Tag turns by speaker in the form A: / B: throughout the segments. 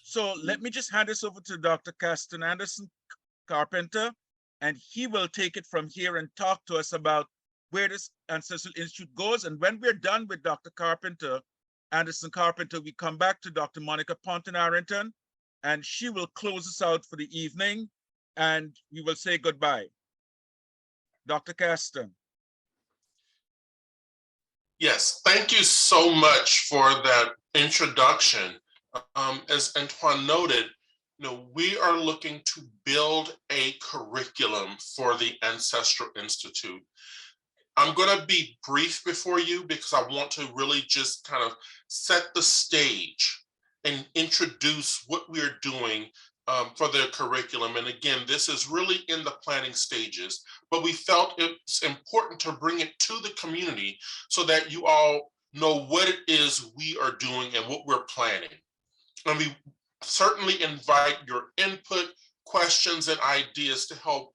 A: So let me just hand this over to Dr. Kaston Anderson-Carpenter, and he will take it from here and talk to us about where this Ancestral Institute goes. And when we're done with Dr. Anderson-Carpenter, we come back to Dr. Monica Ponton-Arrington, and she will close us out for the evening, and we will say goodbye. Dr. Kaston.
B: Yes, thank you so much for that introduction. As Antoine noted, we are looking to build a curriculum for the Ancestral Institute. I'm going to be brief before you because I want to really just kind of set the stage and introduce what we're doing for the curriculum. And again, this is really in the planning stages, but we felt it's important to bring it to the community so that you all know what it is we are doing and what we're planning. And we certainly invite your input, questions, and ideas to help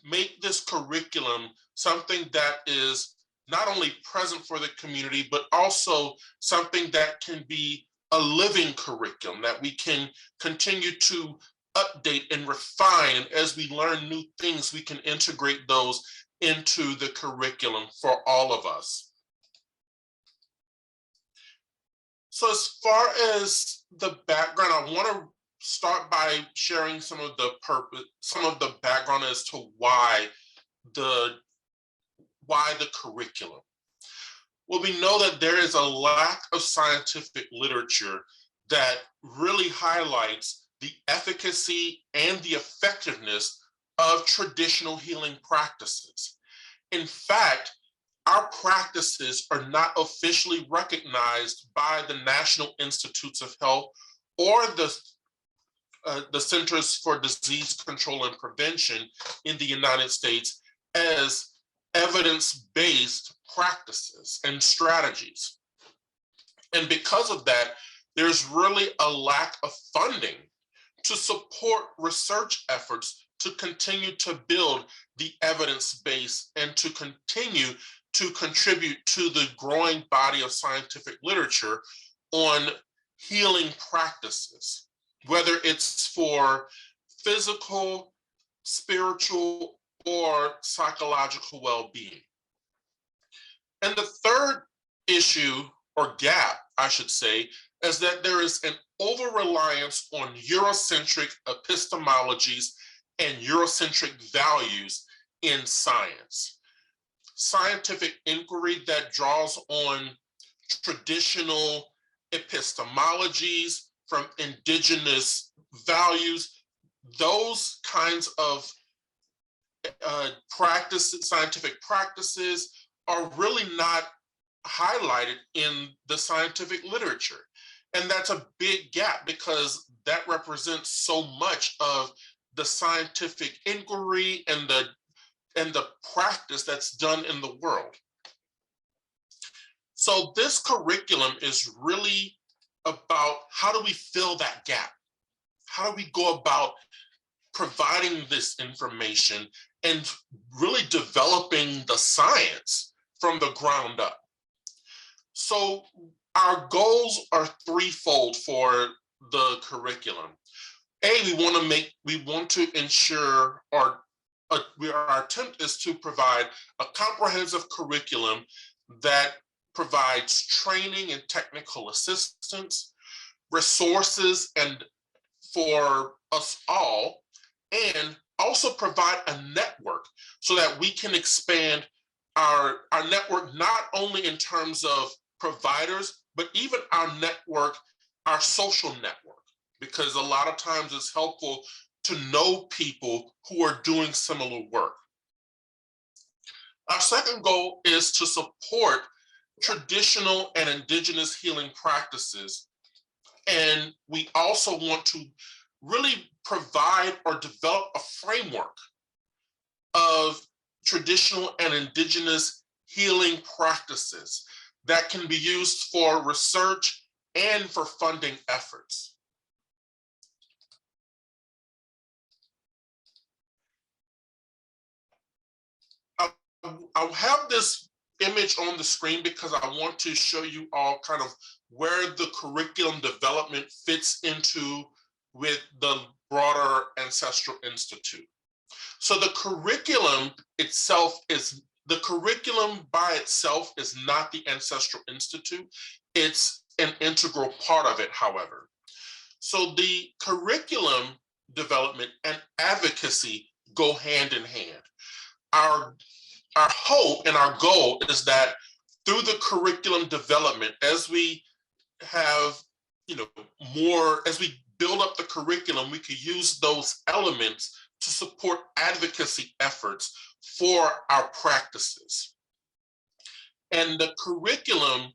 B: make this curriculum something that is not only present for the community, but also something that can be a living curriculum that we can continue to update and refine. And as we learn new things, we can integrate those into the curriculum for all of us. So as far as the background, I want to start by sharing some of the background as to why the curriculum. Well, we know that there is a lack of scientific literature that really highlights the efficacy and the effectiveness of traditional healing practices. In fact, our practices are not officially recognized by the National Institutes of Health or the Centers for Disease Control and Prevention in the United States as evidence-based practices and strategies. And because of that, there's really a lack of funding to support research efforts to continue to build the evidence base and to continue to contribute to the growing body of scientific literature on healing practices, whether it's for physical, spiritual, or psychological well-being. And the third issue, or gap, I should say, is that there is an over-reliance on Eurocentric epistemologies and Eurocentric values in science. Scientific inquiry that draws on traditional epistemologies from indigenous values, those kinds of scientific practices are really not highlighted in the scientific literature. And that's a big gap because that represents so much of the scientific inquiry and the practice that's done in the world. So this curriculum is really about how do we fill that gap? How do we go about providing this information and really developing the science from the ground up? So our goals are threefold for the curriculum. We want to ensure, our attempt is to provide a comprehensive curriculum that provides training and technical assistance, resources and for us all, and also provide a network so that we can expand our network, not only in terms of providers, but even our network, our social network, because a lot of times it's helpful to know people who are doing similar work. Our second goal is to support traditional and indigenous healing practices. And we also want to really provide or develop a framework of traditional and indigenous healing practices that can be used for research and for funding efforts. I'll have this image on the screen because I want to show you all kind of where the curriculum development fits into with the broader Ancestral Institute. So the curriculum by itself is not the Ancestral Institute. It's an integral part of it, however. So the curriculum development and advocacy go hand in hand. Our hope and our goal is that through the curriculum development, as we have, as we build up the curriculum, we could use those elements to support advocacy efforts for our practices. And the curriculum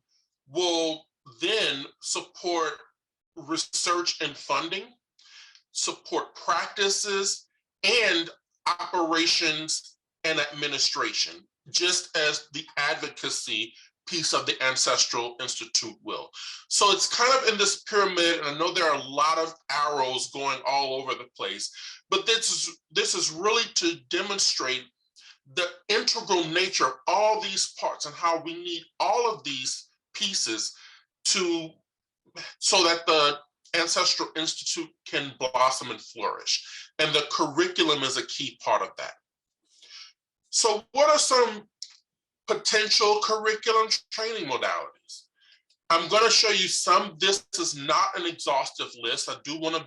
B: will then support research and funding, support practices, and operations and administration, just as the advocacy piece of the Ancestral Institute will. So it's kind of in this pyramid, and I know there are a lot of arrows going all over the place, but this is really to demonstrate the integral nature of all these parts and how we need all of these pieces so that the Ancestral Institute can blossom and flourish. And the curriculum is a key part of that. So what are some potential curriculum training modalities? I'm going to show you some. This is not an exhaustive list. I do want to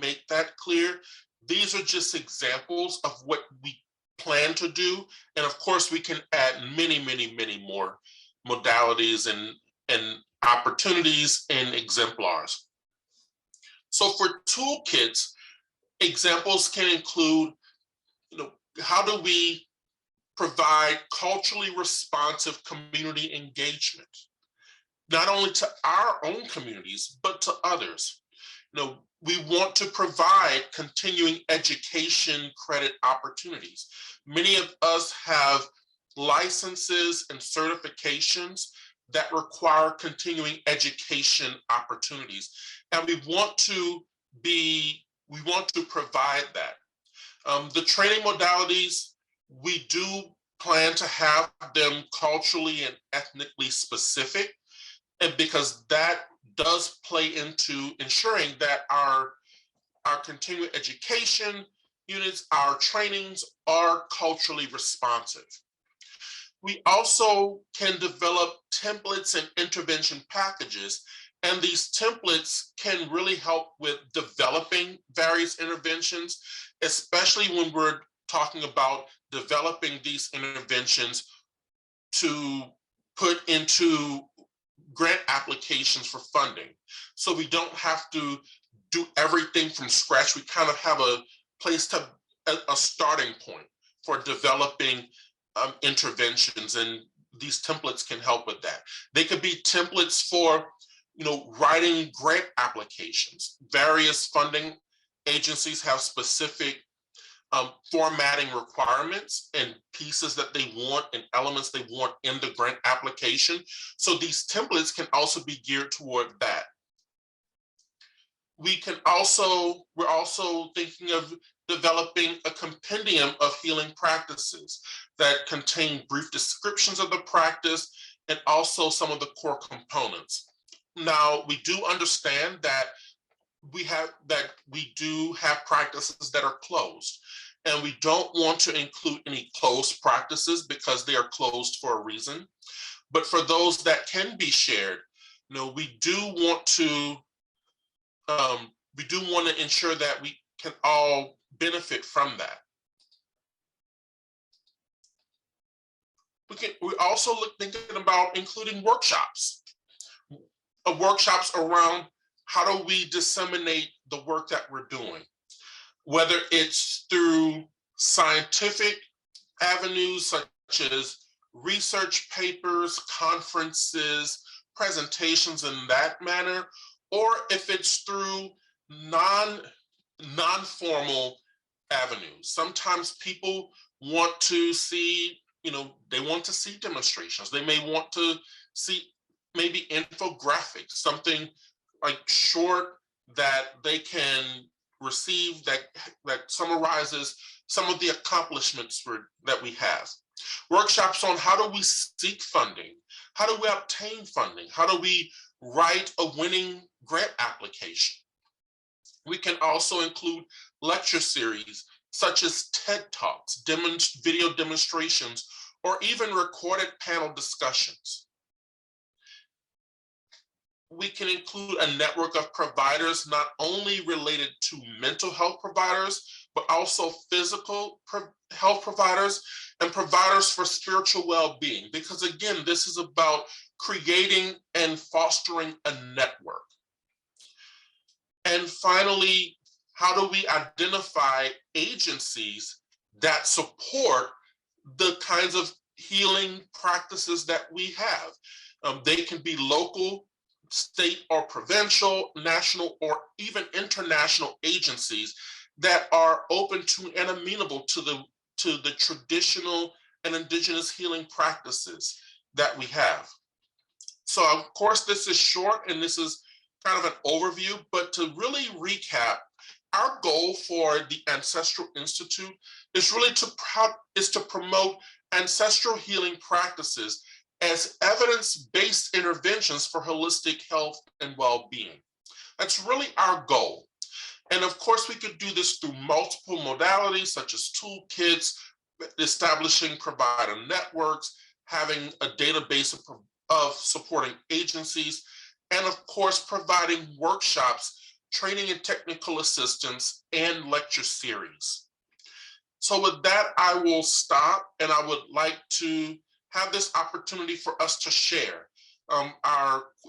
B: make that clear. These are just examples of what we plan to do. And of course, we can add many, many, many more modalities and opportunities and exemplars. So for toolkits, examples can include, how do we provide culturally responsive community engagement, not only to our own communities, but to others. We want to provide continuing education credit opportunities. Many of us have licenses and certifications that require continuing education opportunities. And we want to provide that. The training modalities, we do plan to have them culturally and ethnically specific, and because that does play into ensuring that our continuing education units, our trainings are culturally responsive. We also can develop templates and intervention packages, and these templates can really help with developing various interventions, especially when we're talking about developing these interventions to put into grant applications for funding. So we don't have to do everything from scratch. We kind of have a starting point for developing interventions, and these templates can help with that. They could be templates for, writing grant applications. Various funding agencies have specific formatting requirements and pieces that they want and elements they want in the grant application. So these templates can also be geared toward that. We're also thinking of developing a compendium of healing practices that contain brief descriptions of the practice and also some of the core components. Now, we do understand that we do have practices that are closed, and we don't want to include any closed practices because they are closed for a reason. But for those that can be shared, we do want to ensure that we can all benefit from that. We also thinking about including workshops around how do we disseminate the work that we're doing, whether it's through scientific avenues such as research papers, conferences, presentations in that manner, or if it's through non-formal avenues. Sometimes people want to see, they want to see demonstrations. They may want to see maybe infographics, something like short that they can receive that summarizes some of the accomplishments that we have. Workshops on how do we seek funding? How do we obtain funding? How do we write a winning grant application? We can also include lecture series such as TED Talks, video demonstrations, or even recorded panel discussions. We can include a network of providers not only related to mental health providers, but also physical health providers and providers for spiritual well-being. Because again, this is about creating and fostering a network. And finally, how do we identify agencies that support the kinds of healing practices that we have? They can be local, state or provincial, national, or even international agencies that are open to and amenable to the traditional and indigenous healing practices that we have. So of course, this is short and this is kind of an overview, but to really recap, our goal for the Ancestral Institute is really to promote ancestral healing practices as evidence-based interventions for holistic health and well-being. That's really our goal. And of course, we could do this through multiple modalities such as toolkits, establishing provider networks, having a database of supporting agencies, and of course, providing workshops, training and technical assistance, and lecture series. So with that, I will stop, and I would like to have this opportunity for us to share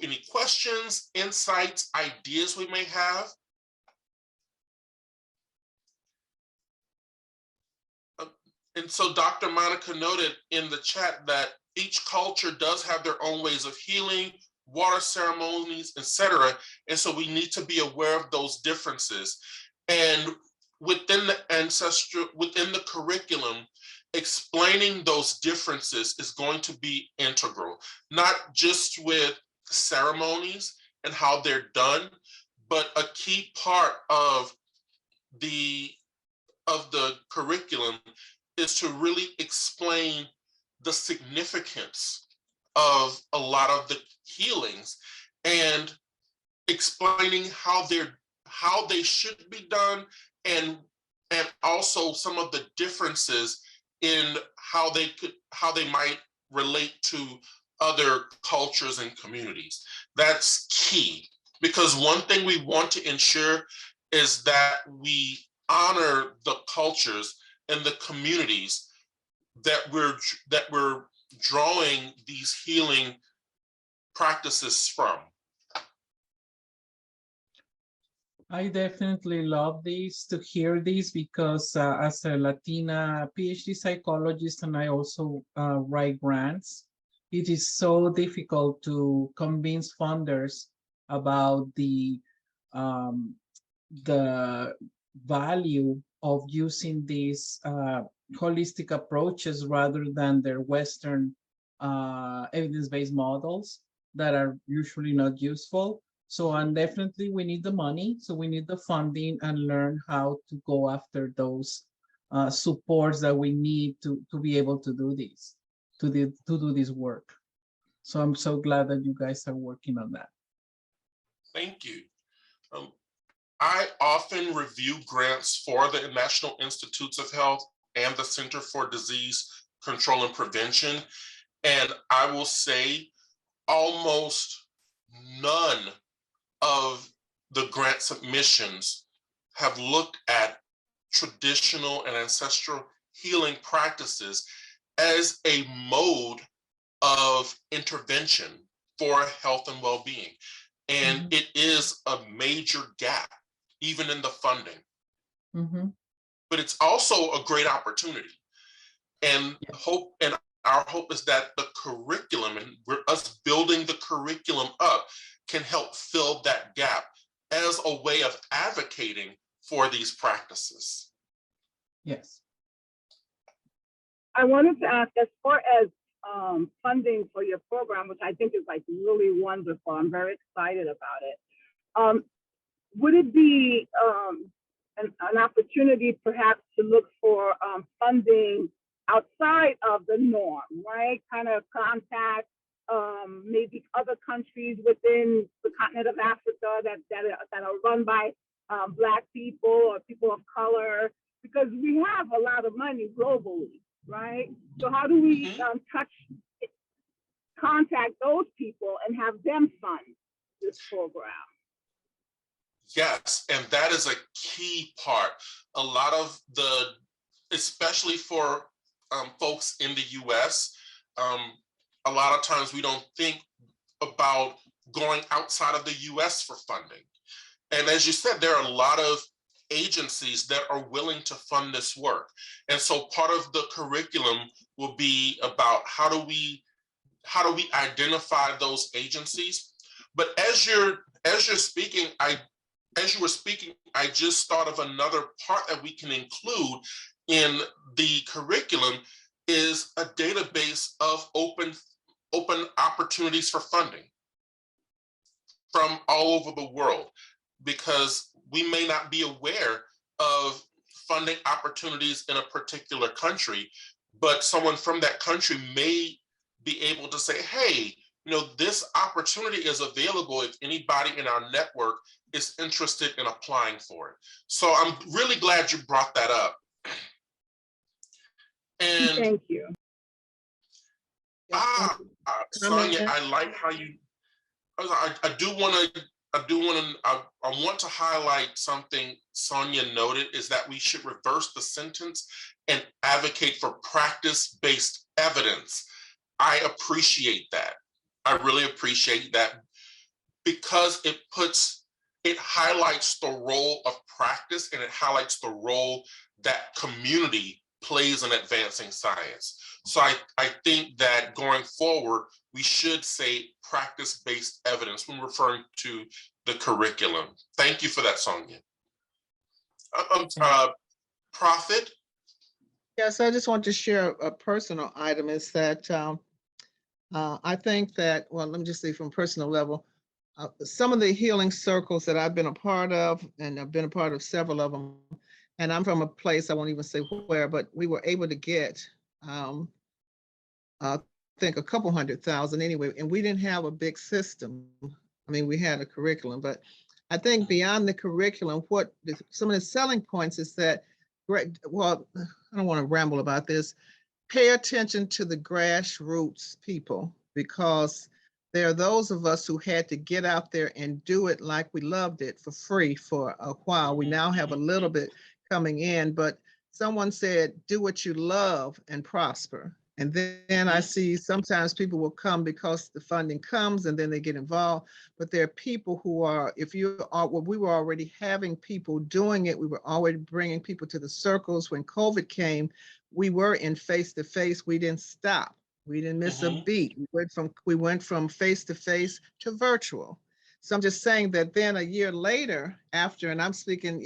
B: any questions, insights, ideas we may have. And so Dr. Monica noted in the chat that each culture does have their own ways of healing, water ceremonies, etc. And so we need to be aware of those differences. And within the curriculum, explaining those differences is going to be integral, not just with ceremonies and how they're done, but a key part of the curriculum is to really explain the significance of a lot of the healings and explaining how they should be done, and also some of the differences in how they might relate to other cultures and communities. That's key, because one thing we want to ensure is that we honor the cultures and the communities that we're drawing these healing practices from.
C: I definitely love to hear this, because as a Latina PhD psychologist, and I also write grants, it is so difficult to convince funders about the value of using these holistic approaches rather than their Western evidence-based models that are usually not useful. So, and definitely we need the money, so we need the funding and learn how to go after those supports that we need to be able to do this, to do this work. So I'm so glad that you guys are working on that.
B: Thank you. I often review grants for the National Institutes of Health and the Center for Disease Control and Prevention, and I will say almost none of the grant submissions have looked at traditional and ancestral healing practices as a mode of intervention for health and well-being. And it is a major gap, even in the funding. But it's also a great opportunity. And our hope is that the curriculum, and us building the curriculum up, can help fill that gap as a way of advocating for these practices.
C: Yes.
D: I wanted to ask, as far as funding for your program, which I think is like really wonderful, I'm very excited about it. Would it be an opportunity perhaps to look for funding outside of the norm, right? Kind of contact maybe other countries within the continent of Africa that are run by Black people or people of color, because we have a lot of money globally, right? So how do we contact those people and have them fund this program?
B: Yes, and that is a key part. A lot of the, especially for folks in the US, a lot of times we don't think about going outside of the US for funding. And as you said, there are a lot of agencies that are willing to fund this work. And so part of the curriculum will be about how do we identify those agencies. But as you were speaking, I just thought of another part that we can include in the curriculum is a database of open opportunities for funding from all over the world, because we may not be aware of funding opportunities in a particular country, but someone from that country may be able to say, hey, this opportunity is available if anybody in our network is interested in applying for it. So I'm really glad you brought that up. And
D: thank you.
B: Sonia, I like how you, I want to highlight something Sonia noted, is that we should reverse the sentence and advocate for practice-based evidence. I appreciate that. I really appreciate that, because it highlights the role of practice, and it highlights the role that community plays in advancing science. So I think that going forward, we should say practice-based evidence when referring to the curriculum. Thank you for that, Sonia. Prophet?
E: Yes, I just want to share a personal item, is that I think that, well, let me just say from personal level, some of the healing circles that I've been a part of, and I've been a part of several of them, and I'm from a place, I won't even say where, but we were able to get, I think, a couple 100,000 anyway, and we didn't have a big system. I mean, we had a curriculum, but I think beyond the curriculum, some of the selling points is that, well, I don't want to ramble about this, pay attention to the grassroots people, because there are those of us who had to get out there and do it like we loved it for free for a while. We now have a little bit coming in, but someone said, do what you love and prosper. And then I see sometimes people will come because the funding comes and then they get involved. But there are people who are, we were already having people doing it. We were already bringing people to the circles. When COVID came, we were in face-to-face. We didn't stop. We didn't miss a beat. We went from face-to-face to virtual. So I'm just saying that then a year later, after, and I'm speaking,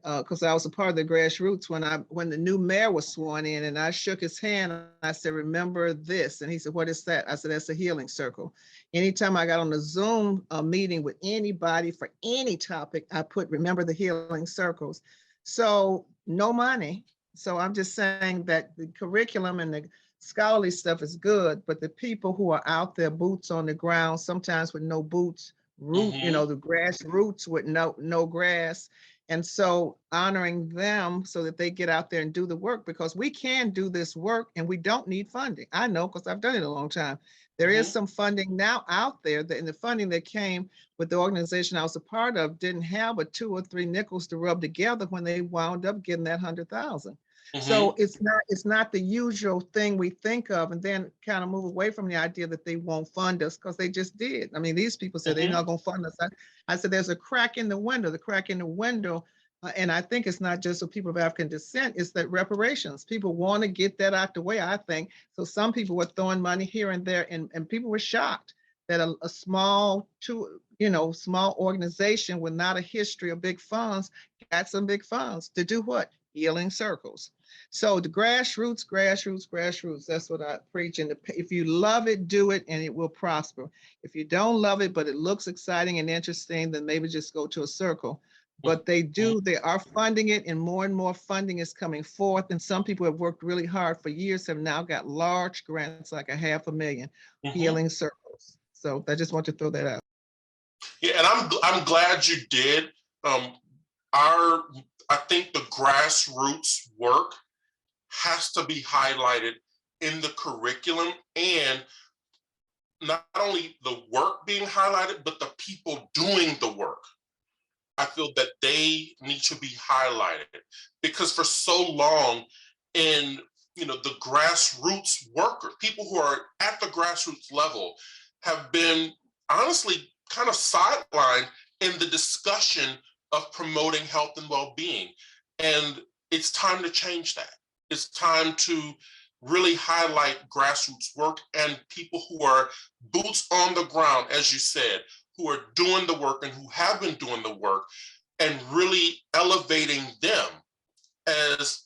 E: because I was a part of the grassroots when the new mayor was sworn in, and I shook his hand and I said, remember this. And he said, what is that? I said, that's a healing circle. Anytime I got on a Zoom meeting with anybody for any topic, I put, remember the healing circles. So no money. So I'm just saying that the curriculum and the scholarly stuff is good, but the people who are out there, boots on the ground, sometimes with no boots, the grassroots with no grass. And so honoring them so that they get out there and do the work, because we can do this work and we don't need funding. I know, because I've done it a long time. There is some funding now out there, and the funding that came with the organization I was a part of didn't have but 2 or 3 nickels to rub together when they wound up getting that 100,000. So it's not the usual thing we think of, and then kind of move away from the idea that they won't fund us, because they just did. I mean, these people said they're not going to fund us. I said there's a crack in the window, and I think it's not just for people of African descent, it's that reparations. People want to get that out the way, I think. So some people were throwing money here and there, and people were shocked that a small organization with not a history of big funds got some big funds to do what? Healing circles. So the grassroots, that's what I preach. And if you love it, do it, and it will prosper. If you don't love it, but it looks exciting and interesting, then maybe just go to a circle. But they are funding it, and more funding is coming forth. And some people have worked really hard for years, have now got large grants, like $500,000 healing circles. So I just want to throw that out.
B: Yeah, and I'm glad you did. I think the grassroots work has to be highlighted in the curriculum, and not only the work being highlighted, but the people doing the work. I feel that they need to be highlighted, because for so long in the grassroots worker, people who are at the grassroots level have been honestly kind of sidelined in the discussion of promoting health and well-being. And it's time to change that. It's time to really highlight grassroots work and people who are boots on the ground, as you said, who are doing the work and who have been doing the work, and really elevating them as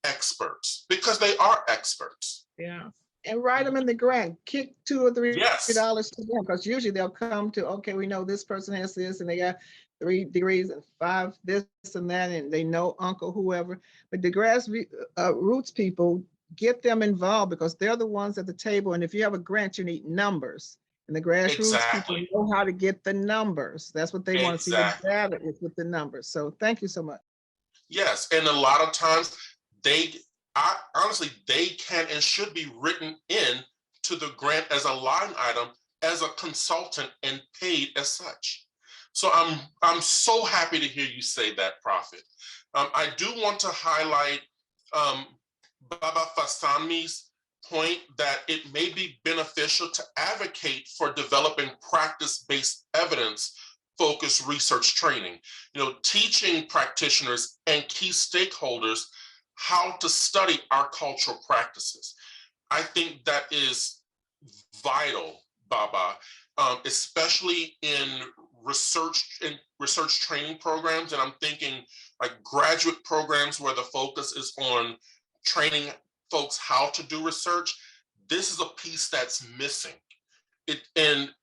B: experts, because they are experts.
E: Yeah. And write them in the grant, kick $2 or $3
B: Yes.
E: to them, because usually they'll come to, okay, we know this person has this and they got 3 degrees and 5 this and that, and they know uncle whoever. But the grassroots people, get them involved, because they're the ones at the table. And if you have a grant, you need numbers. And the grassroots people know how to get the numbers. That's what they want to see. The data is with the numbers. So thank you so much.
B: Yes, and a lot of times honestly, they can and should be written in to the grant as a line item, as a consultant, and paid as such. So I'm so happy to hear you say that, Prophet. I do want to highlight Baba Fasami's point that it may be beneficial to advocate for developing practice-based evidence-focused research training, teaching practitioners and key stakeholders how to study our cultural practices. I think that is vital, Baba, especially in research training programs. And I'm thinking like graduate programs where the focus is on training folks how to do research. This is a piece that's missing. And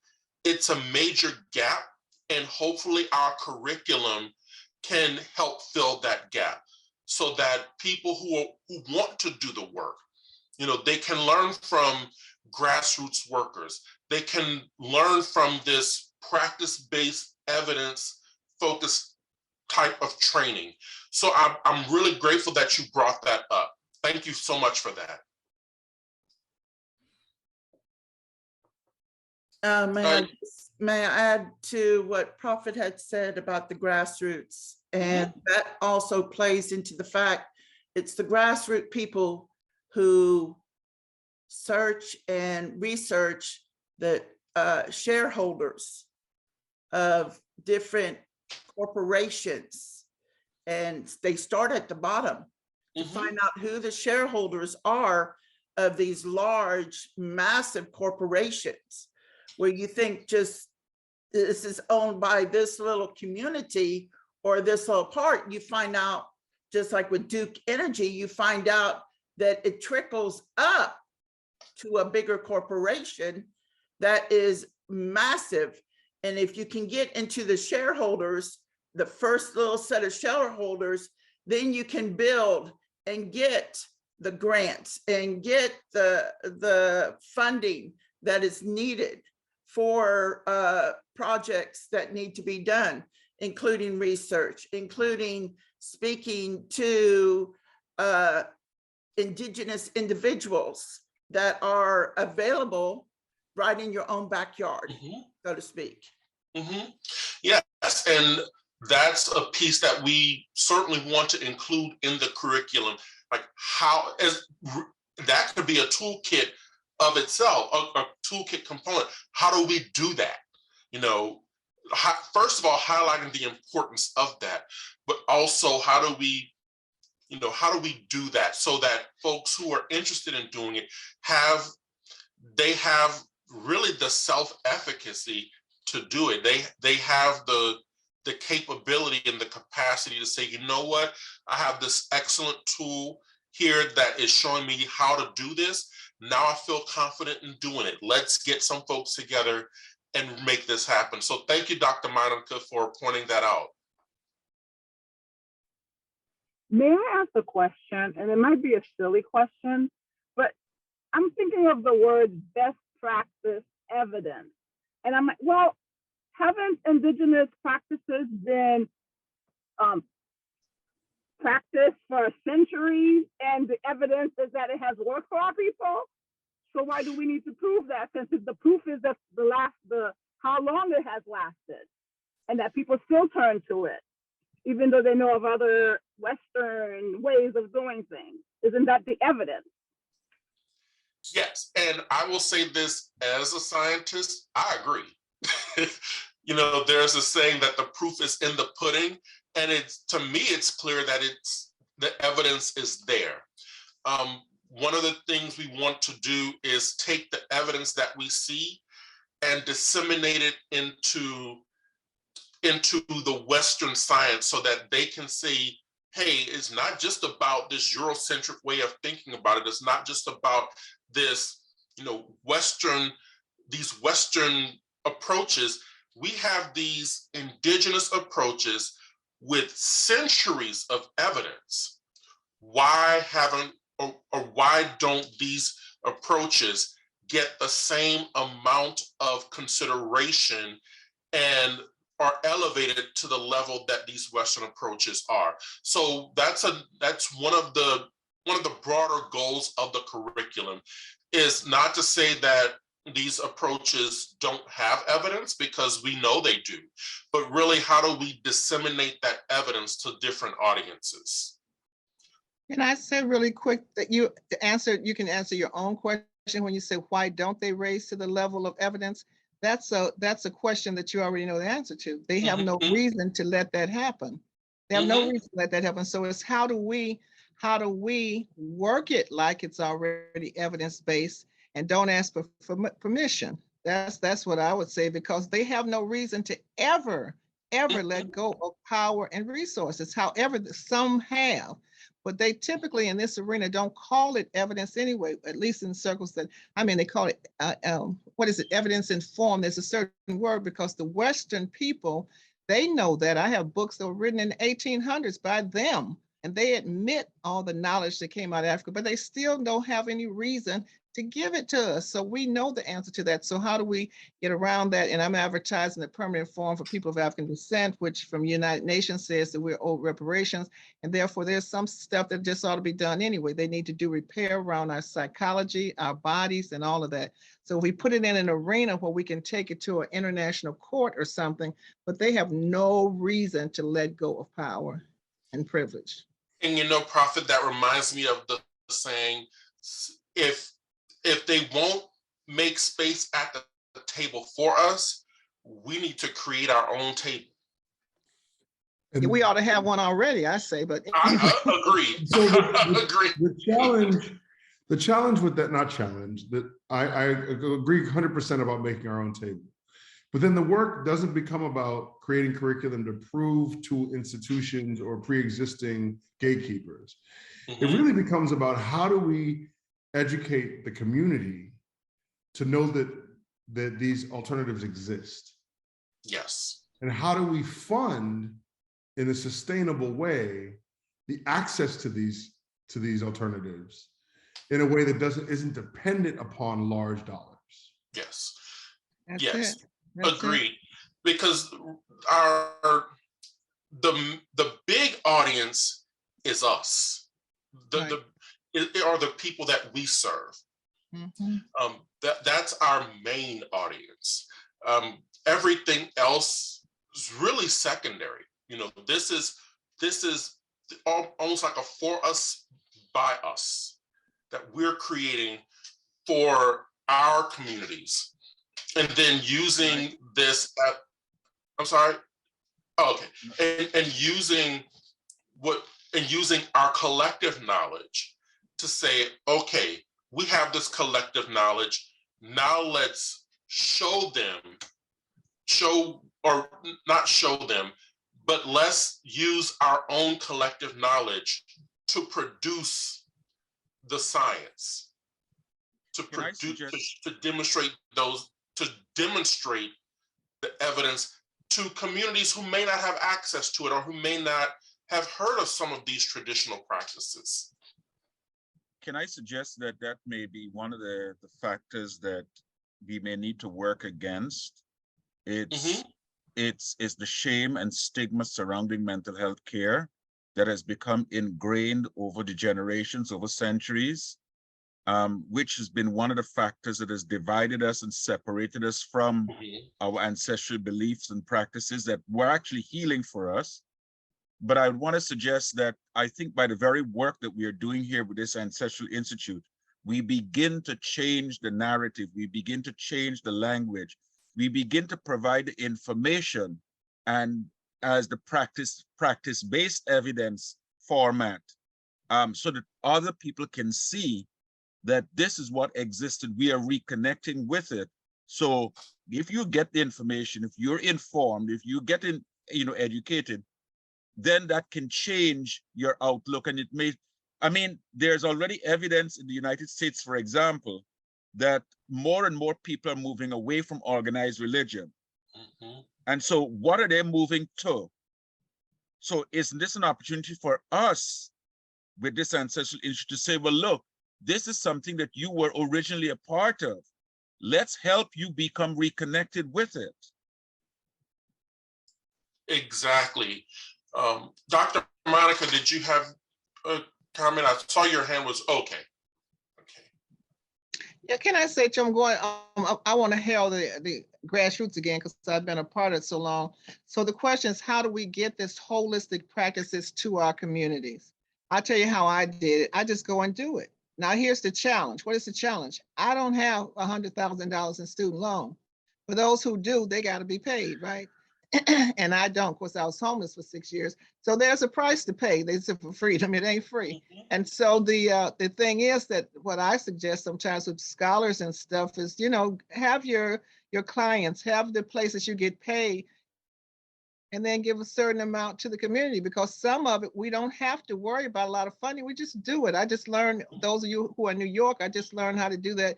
B: it's a major gap, and hopefully our curriculum can help fill that gap, so that people who want to do the work, they can learn from grassroots workers. They can learn from this practice-based, evidence-focused type of training. So I'm really grateful that you brought that up. Thank you so much for that.
F: May I add to what Prophet had said about the grassroots? And that also plays into the fact it's the grassroots people who search and research the shareholders of different corporations. And they start at the bottom to find out who the shareholders are of these large, massive corporations, where you think just this is owned by this little community or this little part. You find out, just like with Duke Energy, you find out that it trickles up to a bigger corporation that is massive. And if you can get into the shareholders, the first little set of shareholders, then you can build and get the grants and get the funding that is needed for projects that need to be done, including research, including speaking to indigenous individuals that are available right in your own backyard, so to speak.
B: Yes, and that's a piece that we certainly want to include in the curriculum. Like that could be a toolkit of itself, a toolkit component. How do we do that? First of all, highlighting the importance of that, but also how do we do that so that folks who are interested in doing it have really the self-efficacy to do it. They have the capability and the capacity to say, you know what, I have this excellent tool here that is showing me how to do this. Now I feel confident in doing it. Let's get some folks together and make this happen. So thank you, Dr. Monica, for pointing that out.
D: May I ask a question? And it might be a silly question, but I'm thinking of the word best practice evidence. And I'm like, well, haven't indigenous practices been practiced for centuries, and the evidence is that it has worked for our people. So why do we need to prove that, since the proof is that how long it has lasted, and that people still turn to it, even though they know of other Western ways of doing things? Isn't that the evidence?
B: Yes, and I will say this as a scientist, I agree. You know, there's a saying that the proof is in the pudding, and to me, it's clear that the evidence is there. One of the things we want to do is take the evidence that we see and disseminate it into the Western science, so that they can see, hey, it's not just about this Eurocentric way of thinking about it. It's not just about this, you know, these Western approaches. We have these indigenous approaches with centuries of evidence. Why don't these approaches get the same amount of consideration and are elevated to the level that these Western approaches are? So that's one of the broader goals of the curriculum, is not to say that these approaches don't have evidence, because we know they do, but really, how do we disseminate that evidence to different audiences?
E: Can I say really quick that you can answer your own question when you say, why don't they raise to the level of evidence? That's a question that you already know the answer to. They have no reason to let that happen. They have no reason to let that happen. So it's how do we work it like it's already evidence-based and don't ask for permission? That's what I would say, because they have no reason to ever let go of power and resources. However, some have, but they typically in this arena don't call it evidence anyway, at least in circles that, they call it, what is it, evidence informed. There's a certain word, because the Western people, they know that. I have books that were written in the 1800s by them, and they admit all the knowledge that came out of Africa, but they still don't have any reason to give it to us. So we know the answer to that. So how do we get around that? And I'm advertising the permanent forum for people of African descent, which from United Nations says that we're owed reparations. And therefore there's some stuff that just ought to be done anyway. They need to do repair around our psychology, our bodies, and all of that. So we put it in an arena where we can take it to an international court or something, but they have no reason to let go of power and privilege.
B: And Prophet, that reminds me of the saying, if they won't make space at the table for us, we need to create our own table.
E: And we ought to have one already, I say, but
B: I agree.
G: So
B: Agree.
G: the challenge with that, not challenge, that I agree 100% about making our own table. But then the work doesn't become about creating curriculum to prove to institutions or pre-existing gatekeepers. It really becomes about, how do we educate the community to know that these alternatives exist?
B: Yes.
G: And how do we fund in a sustainable way the access to these alternatives in a way that isn't dependent upon large dollars?
B: Yes.
E: That's
B: yes.
E: it.
B: Agreed. Because the big audience is us. Are the people that we serve. That's our main audience. Everything else is really secondary. This is almost like a for us, by us, that we're creating for our communities, and then using this. I'm sorry. Oh, okay, and using our collective knowledge to say, okay, we have this collective knowledge. Now let's but let's use our own collective knowledge to produce the science, to demonstrate the evidence to communities who may not have access to it, or who may not have heard of some of these traditional practices.
A: Can I suggest that may be one of the factors that we may need to work against? It's the shame and stigma surrounding mental health care that has become ingrained over the generations, over centuries, which has been one of the factors that has divided us and separated us from our ancestral beliefs and practices that were actually healing for us. But I would want to suggest that I think by the very work that we are doing here with this Ancestral Institute, we begin to change the narrative, we begin to change the language, we begin to provide the information and as the practice-based evidence format, so that other people can see that this is what existed, we are reconnecting with it. So if you get the information, if you're informed, if you get educated, then that can change your outlook. And it may, I mean, there's already evidence in the United States, for example, that more and more people are moving away from organized religion. And so what are they moving to? So isn't this an opportunity for us with this Ancestral Institute to say, well, look, this is something that you were originally a part of. Let's help you become reconnected with it.
B: Exactly. Dr. Monica, did you have a comment? I saw your hand was okay.
E: Yeah, can I say, Jim, I want to hail the grassroots again because I've been a part of it so long. So the question is, how do we get this holistic practices to our communities? I'll tell you how I did it. I just go and do it. Now, here's the challenge. What is the challenge? I don't have $100,000 in student loan. For those who do, they got to be paid, right? And I don't. Of course, I was homeless for 6 years. So there's a price to pay. They said for freedom, it ain't free. And so the thing is that what I suggest sometimes with scholars and stuff is, have your clients, have the places you get paid, and then give a certain amount to the community, because some of it, we don't have to worry about a lot of funding. We just do it. I just learned, those of you who are in New York, I just learned how to do that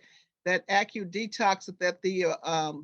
E: acute detox that the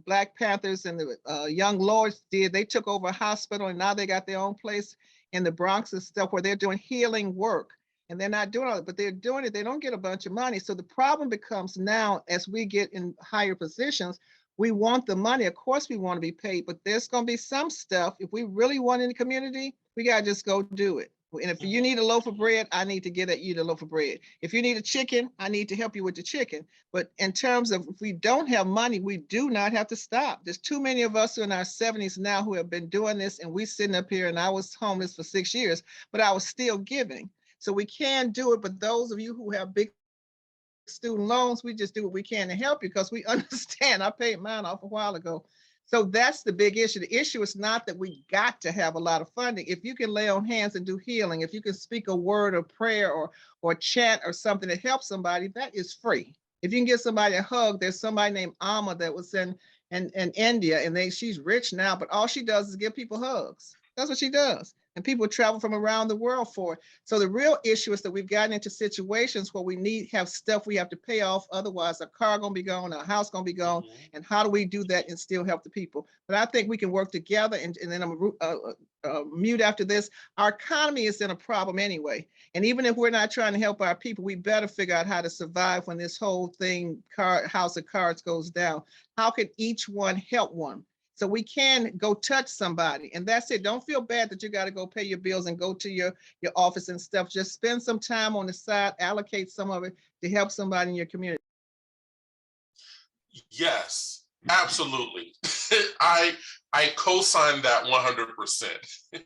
E: Black Panthers and the Young Lords did. They took over a hospital and now they got their own place in the Bronx and stuff where they're doing healing work. And they're not doing it, but they're doing it. They don't get a bunch of money. So the problem becomes now, as we get in higher positions, we want the money. Of course, we want to be paid, but there's going to be some stuff. If we really want in the community, we got to just go do it. And if you need a loaf of bread, I need to get at you the loaf of bread. If you need a chicken, I need to help you with the chicken. But in terms of if we don't have money, we do not have to stop. There's too many of us who are in our 70s now who have been doing this, and we sitting up here, and I was homeless for 6 years, but I was still giving. So we can do it. But those of you who have big student loans, we just do what we can to help you because we understand. I paid mine off a while ago. So that's the big issue. The issue is not that we got to have a lot of funding. If you can lay on hands and do healing, if you can speak a word of prayer or chant or something to help somebody, that is free. If you can give somebody a hug, there's somebody named Amma that was in India, and she's rich now, but all she does is give people hugs. That's what she does. And people travel from around the world for it. So the real issue is that we've gotten into situations where we have stuff we have to pay off. Otherwise, our car gonna be gone, our house gonna be gone. And how do we do that and still help the people? But I think we can work together. And then I'm mute after this. Our economy is in a problem anyway. And even if we're not trying to help our people, we better figure out how to survive when this whole thing, house of cards, goes down. How can each one help one? So we can go touch somebody, and that's it. Don't feel bad that you got to go pay your bills and go to your office and stuff. Just spend some time on the side, allocate some of it to help somebody in your community.
B: Yes, absolutely. I co-sign that 100%.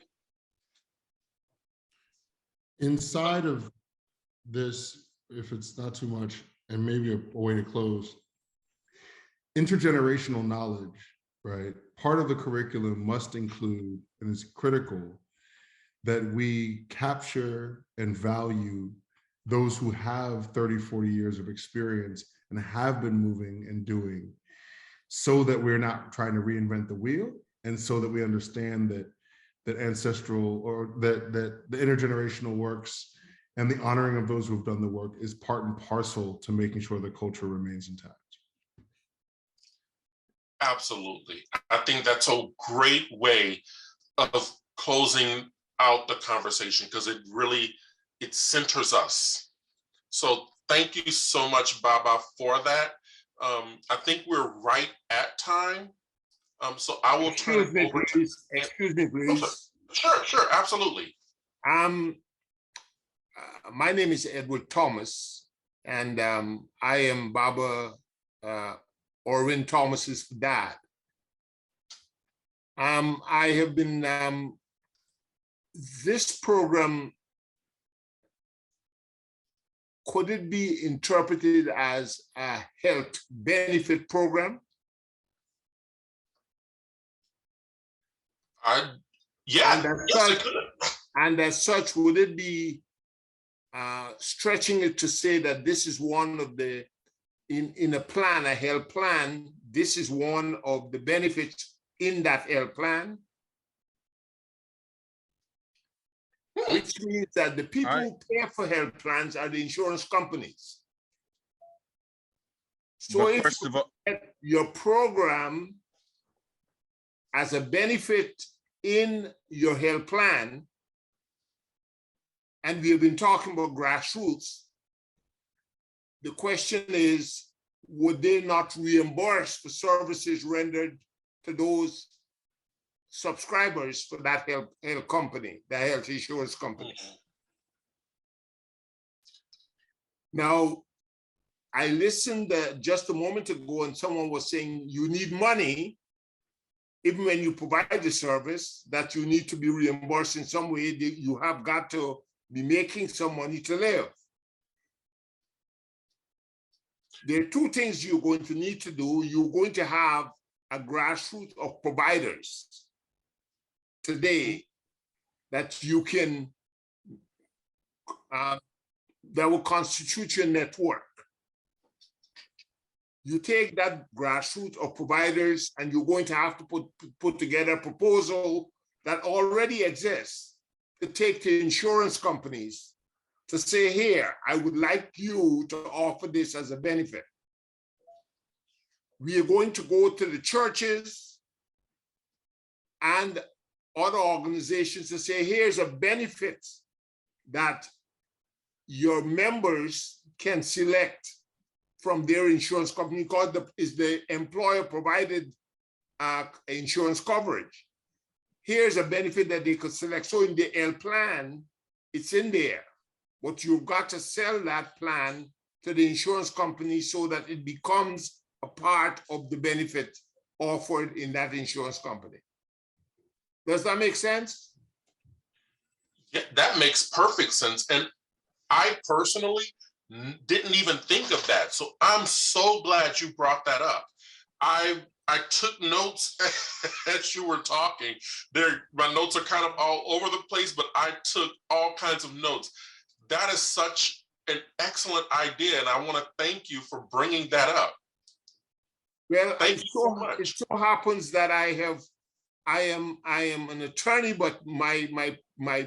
G: Inside of this, if it's not too much, and maybe a way to close, intergenerational knowledge, right? Part of the curriculum must include, and it's critical, that we capture and value those who have 30, 40 years of experience and have been moving and doing, so that we're not trying to reinvent the wheel, and so that we understand that ancestral, or that the intergenerational works and the honoring of those who have done the work is part and parcel to making sure the culture remains intact.
B: Absolutely. I think that's a great way of closing out the conversation, because it centers us. So thank you so much, Baba, for that. I think we're right at time. So I will turn it over to...
H: Excuse me, please.
B: Sure, absolutely.
H: My name is Edward Thomas, and I am Baba Orwin Thomas's dad. I have been, this program, could it be interpreted as a health benefit program?
B: Yeah, yes, it could.
H: And as such, would it be stretching it to say that this is one of the, in a plan, a health plan, this is one of the benefits in that health plan? Which means that the people who pay for health plans are the insurance companies. So if
A: first of all,
H: your program as a benefit in your health plan, and we've been talking about grassroots, the question is, would they not reimburse for services rendered to those subscribers for that health company, the health insurance company? Now, I listened just a moment ago and someone was saying you need money, even when you provide the service, that you need to be reimbursed in some way. You have got to be making some money to live. There are two things you're going to need to do. You're going to have a grassroots of providers today that you can, that will constitute your network. You take that grassroots of providers and you're going to have to put together a proposal that already exists to take to insurance companies to say, here, I would like you to offer this as a benefit. We are going to go to the churches and other organizations to say, here's a benefit that your members can select from their insurance company, because is the employer provided insurance coverage. Here's a benefit that they could select. So in the L plan, it's in there, but you've got to sell that plan to the insurance company so that it becomes a part of the benefit offered in that insurance company. Does that make sense?
B: Yeah, that makes perfect sense. And I personally didn't even think of that. So I'm so glad you brought that up. I took notes as you were talking. My notes are kind of all over the place, but I took all kinds of notes. That is such an excellent idea, and I want to thank you for bringing that up.
H: Well,
B: thank you so much.
H: It so happens that I am an attorney, but my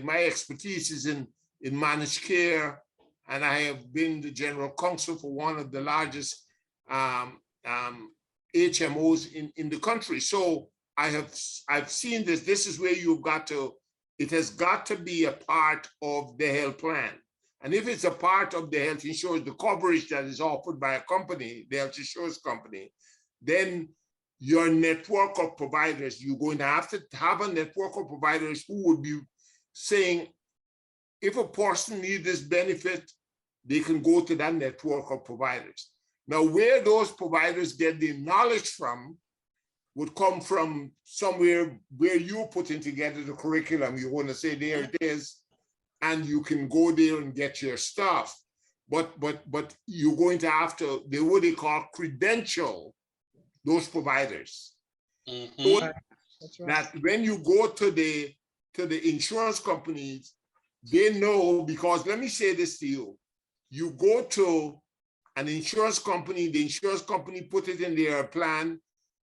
H: expertise is in managed care, and I have been the general counsel for one of the largest HMOs in the country. So I've seen this. This is where you've got to, it has got to be a part of the health plan. And if it's a part of the health insurance, the coverage that is offered by a company, the health insurance company, then your network of providers, you're going to have a network of providers who would be saying, if a person needs this benefit, they can go to that network of providers. Now, where those providers get the knowledge from would come from somewhere where you're putting together the curriculum. You want to say, there it is, and you can go there and get your stuff. But you're going to have to, what they call credential those providers.
B: Mm-hmm.
H: So that when you go to the insurance companies, they know, because let me say this to you, you go to an insurance company, the insurance company put it in their plan,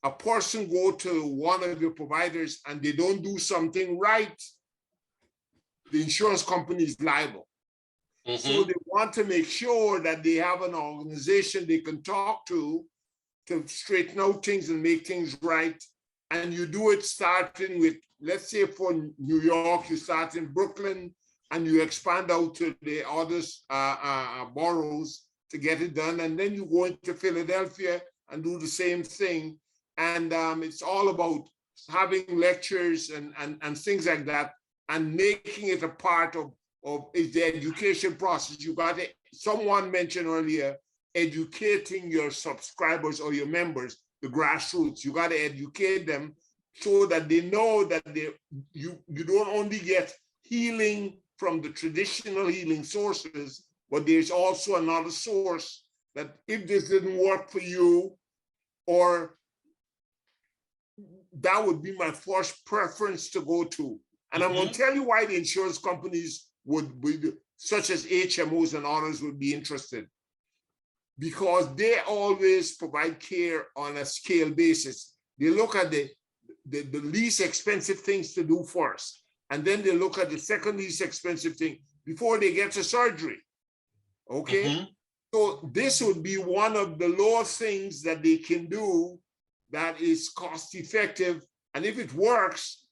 H: a person go to one of your providers and they don't do something right, the insurance company is liable. Mm-hmm. So they want to make sure that they have an organization they can talk to straighten out things and make things right. And you do it starting with, let's say for New York, you start in Brooklyn and you expand out to the other boroughs to get it done. And then you go into Philadelphia and do the same thing. And it's all about having lectures and things like that. and making it a part of is the education process. You got it. Someone mentioned earlier, educating your subscribers or your members, the grassroots. You got to educate them so that they know that you don't only get healing from the traditional healing sources, but there's also another source that if this didn't work for you, or that would be my first preference to go to. And I'm going to tell you why the insurance companies would be, such as HMOs and others, would be interested. Because they always provide care on a scale basis. They look at the least expensive things to do first. And then they look at the second least expensive thing before they get to surgery. Okay? So this would be one of the lower things that they can do that is cost effective. And if it works,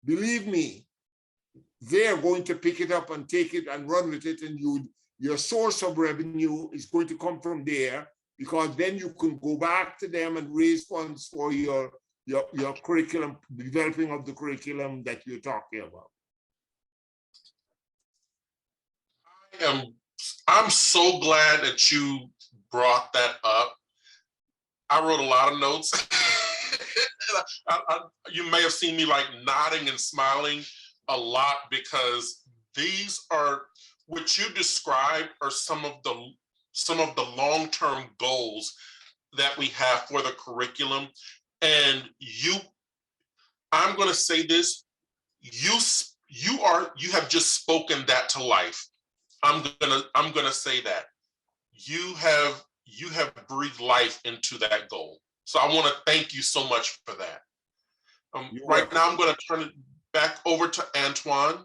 H: believe me, they're going to pick it up and take it and run with it. And your source of revenue is going to come from there, because then you can go back to them and raise funds for your curriculum, developing of the curriculum that you're talking about.
B: I'm so glad that you brought that up. I wrote a lot of notes. You may have seen me like nodding and smiling a lot, because these are what you described are some of the long-term goals that we have for the curriculum. And I'm going to say this, you have just spoken that to life. I'm gonna say that you have breathed life into that goal. So I want to thank you so much for that. Right now, I'm going to turn it back over to Antoine.